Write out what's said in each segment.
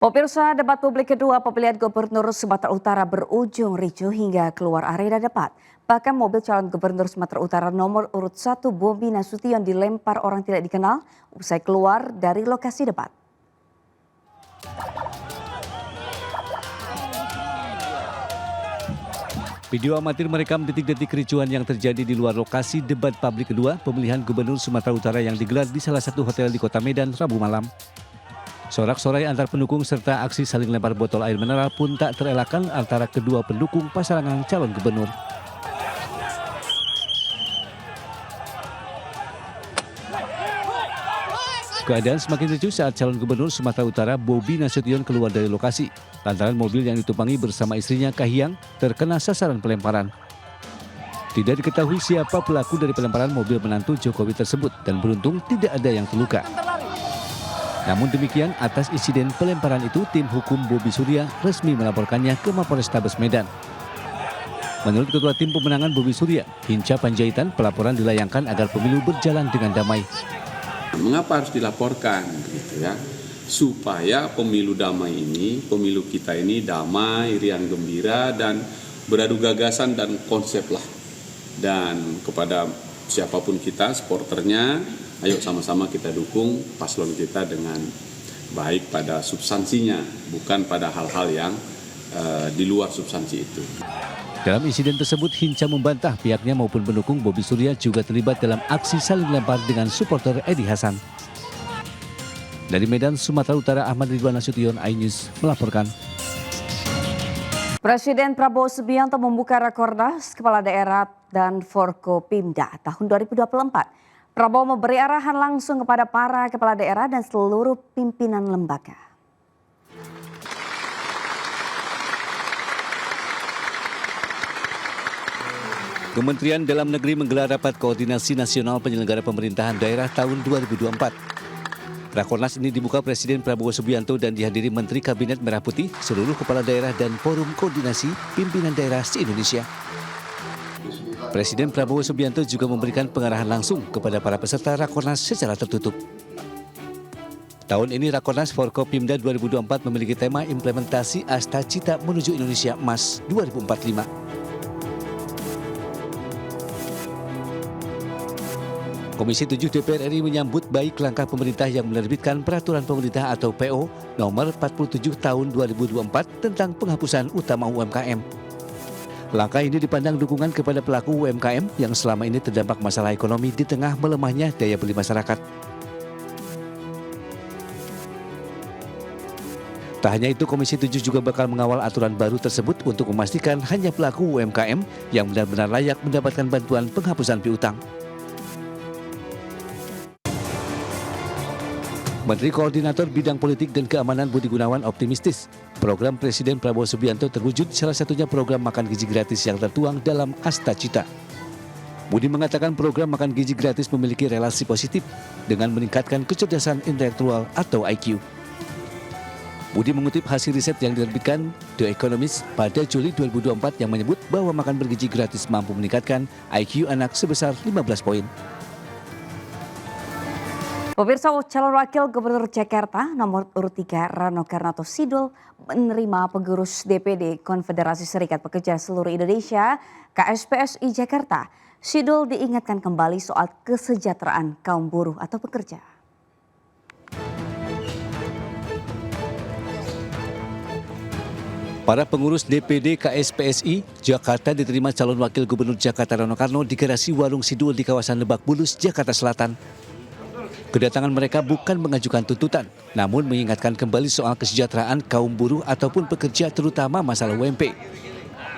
Pemirsa, debat publik kedua pemilihan Gubernur Sumatera Utara berujung ricuh hingga keluar arena debat. Bahkan mobil calon Gubernur Sumatera Utara nomor urut 1 Bobi Nasution dilempar orang tidak dikenal usai keluar dari lokasi debat. Video amatir merekam detik-detik kericuhan yang terjadi di luar lokasi debat publik kedua pemilihan Gubernur Sumatera Utara yang digelar di salah satu hotel di Kota Medan, Rabu malam. Sorak-sorai antar pendukung serta aksi saling lempar botol air mineral pun tak terelakkan antara kedua pendukung pasangan calon gubernur. Keadaan semakin ricuh saat calon gubernur Sumatera Utara Bobi Nasution keluar dari lokasi lantaran mobil yang ditumpangi bersama istrinya Kahiyang terkena sasaran pelemparan. Tidak diketahui siapa pelaku dari pelemparan mobil menantu Jokowi tersebut dan beruntung tidak ada yang terluka. Namun demikian, atas insiden pelemparan itu, tim hukum Bobi Surya resmi melaporkannya ke Mapolrestabes Medan. Menurut Ketua Tim Pemenangan Bobi Surya, Hinca Panjaitan, pelaporan dilayangkan agar pemilu berjalan dengan damai. Mengapa harus dilaporkan, gitu ya? Supaya pemilu damai ini, pemilu kita ini damai, riang gembira, dan beradu gagasan dan konsep lah. Dan kepada siapapun kita, supporternya, ayo sama-sama kita dukung paslon kita dengan baik pada substansinya, bukan pada hal-hal yang di luar substansi itu. Dalam insiden tersebut, Hinca membantah pihaknya maupun pendukung Bobi Surya juga terlibat dalam aksi saling lempar dengan supporter Edi Hasan. Dari Medan, Sumatera Utara, Ahmad Ridwan Nasution, iNews melaporkan. Presiden Prabowo Subianto membuka Rakornas Kepala Daerah dan Forkopimda tahun 2024. Prabowo memberi arahan langsung kepada para kepala daerah dan seluruh pimpinan lembaga. Kementerian Dalam Negeri menggelar rapat koordinasi nasional penyelenggara pemerintahan daerah tahun 2024. Rakornas ini dibuka Presiden Prabowo Subianto dan dihadiri Menteri Kabinet Merah Putih, seluruh kepala daerah dan forum koordinasi pimpinan daerah se-Indonesia. Presiden Prabowo Subianto juga memberikan pengarahan langsung kepada para peserta Rakornas secara tertutup. Tahun ini Rakornas Forkopimda 2024 memiliki tema implementasi Asta Cita menuju Indonesia Emas 2045. Komisi 7 DPR RI menyambut baik langkah pemerintah yang menerbitkan Peraturan Pemerintah atau PO nomor 47 tahun 2024 tentang penghapusan utama UMKM. Langkah ini dipandang dukungan kepada pelaku UMKM yang selama ini terdampak masalah ekonomi di tengah melemahnya daya beli masyarakat. Tak hanya itu, Komisi 7 juga bakal mengawal aturan baru tersebut untuk memastikan hanya pelaku UMKM yang benar-benar layak mendapatkan bantuan penghapusan piutang. Menteri Koordinator Bidang Politik dan Keamanan Budi Gunawan optimistis program Presiden Prabowo Subianto terwujud, salah satunya program makan gizi gratis yang tertuang dalam Asta Cita. Budi mengatakan program makan gizi gratis memiliki relasi positif dengan meningkatkan kecerdasan intelektual atau IQ. Budi mengutip hasil riset yang diterbitkan The Economist pada Juli 2024 yang menyebut bahwa makan bergizi gratis mampu meningkatkan IQ anak sebesar 15 poin. Pemirsa, calon wakil gubernur Jakarta nomor urut 3 Rano Karno Sidul menerima pengurus DPD Konfederasi Serikat Pekerja Seluruh Indonesia KSPSI Jakarta. Sidul diingatkan kembali soal kesejahteraan kaum buruh atau pekerja. Para pengurus DPD KSPSI Jakarta diterima calon wakil gubernur Jakarta Rano Karno di garasi warung Sidul di kawasan Lebak Bulus, Jakarta Selatan. Kedatangan mereka bukan mengajukan tuntutan, namun mengingatkan kembali soal kesejahteraan kaum buruh ataupun pekerja, terutama masalah UMP.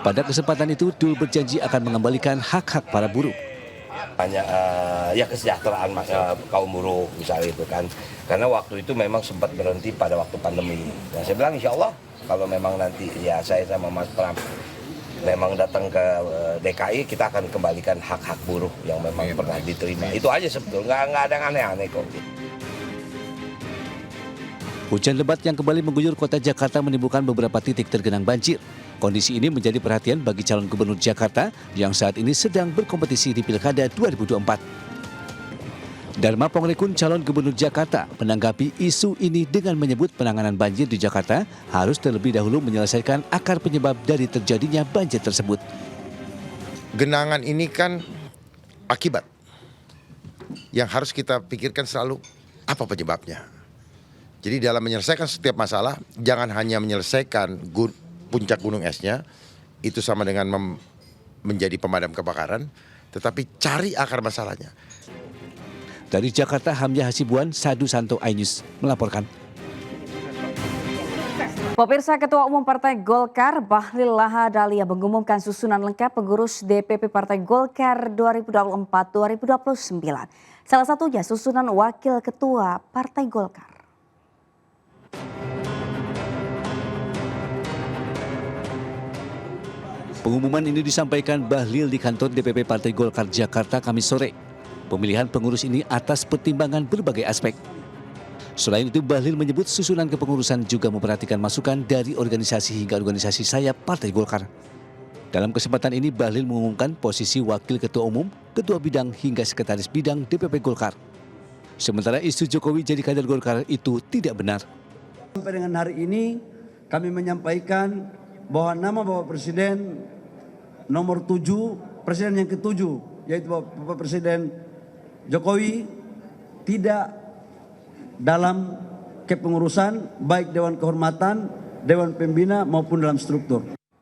Pada kesempatan itu, Dul berjanji akan mengembalikan hak-hak para buruh. Hanya ya kesejahteraan kaum buruh misalnya itu kan, karena waktu itu memang sempat berhenti pada waktu pandemi. Nah, saya bilang insya Allah kalau memang nanti ya saya sama Mas Pram memang datang ke DKI, kita akan kembalikan hak-hak buruh yang memang pernah diterima. Itu aja sebetulnya, nggak ada yang aneh-aneh kok. Hujan lebat yang kembali mengguyur kota Jakarta menimbulkan beberapa titik tergenang banjir. Kondisi ini menjadi perhatian bagi calon gubernur Jakarta yang saat ini sedang berkompetisi di Pilkada 2024. Dharma Pongrekun, calon gubernur Jakarta, menanggapi isu ini dengan menyebut penanganan banjir di Jakarta harus terlebih dahulu menyelesaikan akar penyebab dari terjadinya banjir tersebut. Genangan ini kan akibat yang harus kita pikirkan selalu apa penyebabnya. Jadi dalam menyelesaikan setiap masalah, jangan hanya menyelesaikan puncak gunung esnya, itu sama dengan menjadi pemadam kebakaran, tetapi cari akar masalahnya. Dari Jakarta, Hamzah Hasibuan, Sadu Santo iNews melaporkan. Pemirsa, Ketua Umum Partai Golkar Bahlil Lahadalia mengumumkan susunan lengkap pengurus DPP Partai Golkar 2024-2029. Salah satunya susunan Wakil Ketua Partai Golkar. Pengumuman ini disampaikan Bahlil di kantor DPP Partai Golkar Jakarta Kamis sore. Pemilihan pengurus ini atas pertimbangan berbagai aspek. Selain itu, Bahlil menyebut susunan kepengurusan juga memperhatikan masukan dari organisasi hingga organisasi sayap Partai Golkar. Dalam kesempatan ini, Bahlil mengumumkan posisi Wakil Ketua Umum, Ketua Bidang hingga Sekretaris Bidang DPP Golkar. Sementara isu Jokowi jadi kader Golkar itu tidak benar. Sampai dengan hari ini kami menyampaikan bahwa nama Bapak Presiden nomor 7, Presiden yang ke-7, yaitu Bapak Presiden Jokowi tidak dalam kepengurusan baik Dewan Kehormatan, Dewan Pembina maupun dalam struktur.